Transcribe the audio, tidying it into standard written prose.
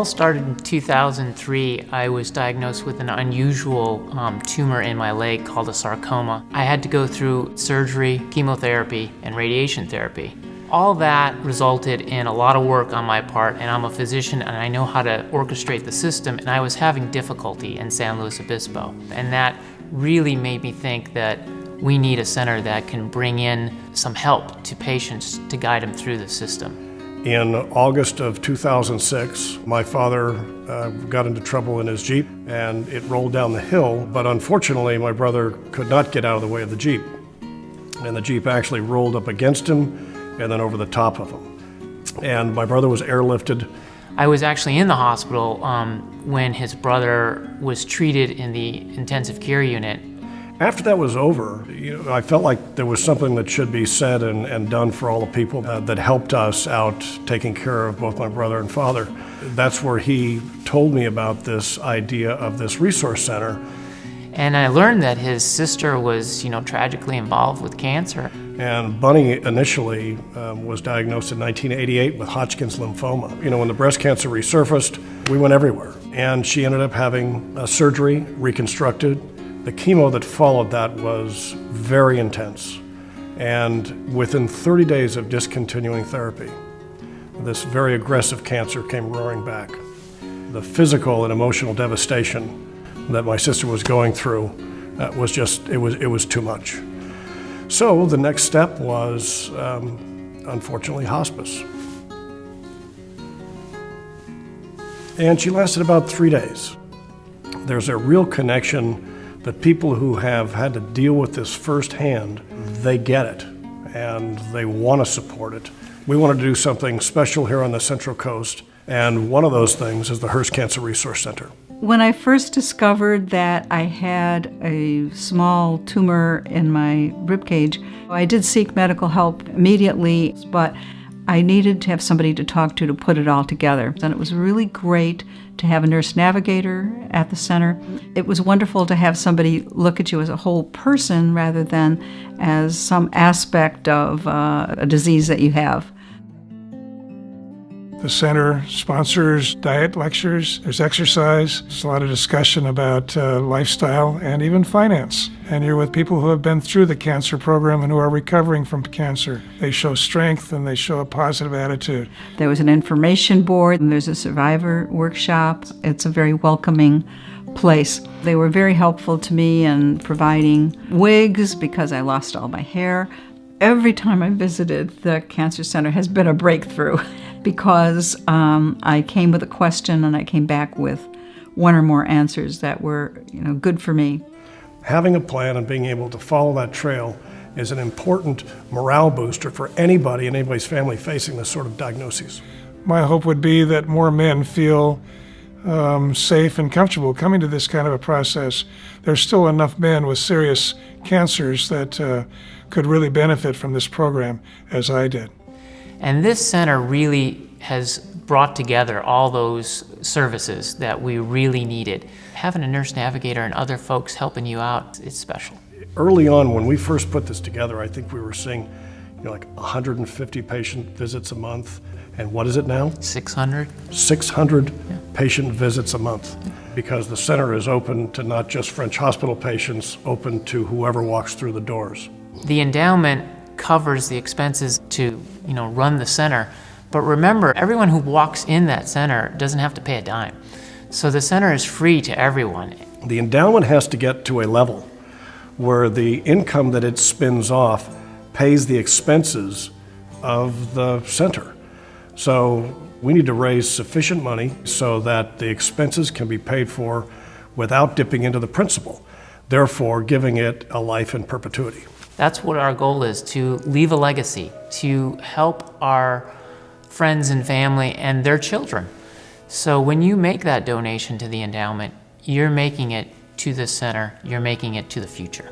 started in 2003. I was diagnosed with an unusual tumor in my leg called a sarcoma. I had to go through surgery, chemotherapy, and radiation therapy. All that resulted in a lot of work on my part, and I'm a physician and I know how to orchestrate the system, and I was having difficulty in San Luis Obispo. And that really made me think that we need a center that can bring in some help to patients to guide them through the system. In August of 2006, my father got into trouble in his Jeep and it rolled down the hill, but unfortunately my brother could not get out of the way of the Jeep. And the Jeep actually rolled up against him and then over the top of him. And my brother was airlifted. I was actually in the hospital when his brother was treated in the intensive care unit. After that was over, I felt like there was something that should be said and done for all the people that helped us out taking care of both my brother and father. That's where he told me about this idea of this resource center. And I learned that his sister was, tragically involved with cancer. And Bunny initially was diagnosed in 1988 with Hodgkin's lymphoma. When the breast cancer resurfaced, we went everywhere. And she ended up having a surgery, reconstructed. The chemo that followed that was very intense. And within 30 days of discontinuing therapy, this very aggressive cancer came roaring back. The physical and emotional devastation that my sister was going through was just, it was too much. So the next step was, unfortunately, hospice. And she lasted about 3 days. There's a real connection that people who have had to deal with this firsthand, they get it, and they want to support it. We want to do something special here on the Central Coast, and one of those things is the Hearst Cancer Resource Center. When I first discovered that I had a small tumor in my ribcage, I did seek medical help immediately, but I needed to have somebody to talk to put it all together. And it was really great to have a nurse navigator at the center. It was wonderful to have somebody look at you as a whole person rather than as some aspect of a disease that you have. The center sponsors diet lectures, there's exercise, there's a lot of discussion about lifestyle and even finance. And you're with people who have been through the cancer program and who are recovering from cancer. They show strength and they show a positive attitude. There was an information board and there's a survivor workshop. It's a very welcoming place. They were very helpful to me in providing wigs because I lost all my hair. Every time I visited the cancer center has been a breakthrough because I came with a question and I came back with one or more answers that were good for me. Having a plan and being able to follow that trail is an important morale booster for anybody and anybody's family facing this sort of diagnoses. My hope would be that more men feel safe and comfortable coming to this kind of a process. There's still enough men with serious cancers that could really benefit from this program, as I did. And this center really has brought together all those services that we really needed. Having a nurse navigator and other folks helping you out, it's special. Early on, when we first put this together, I think we were seeing like 150 patient visits a month. And what is it now? 600. 600 patient visits a month, because the center is open to not just French hospital patients, open to whoever walks through the doors. The endowment covers the expenses to, run the center. But remember, everyone who walks in that center doesn't have to pay a dime. So the center is free to everyone. The endowment has to get to a level where the income that it spins off pays the expenses of the center. So we need to raise sufficient money so that the expenses can be paid for without dipping into the principal, therefore giving it a life in perpetuity. That's what our goal is, to leave a legacy, to help our friends and family and their children. So when you make that donation to the endowment, you're making it to the center, you're making it to the future.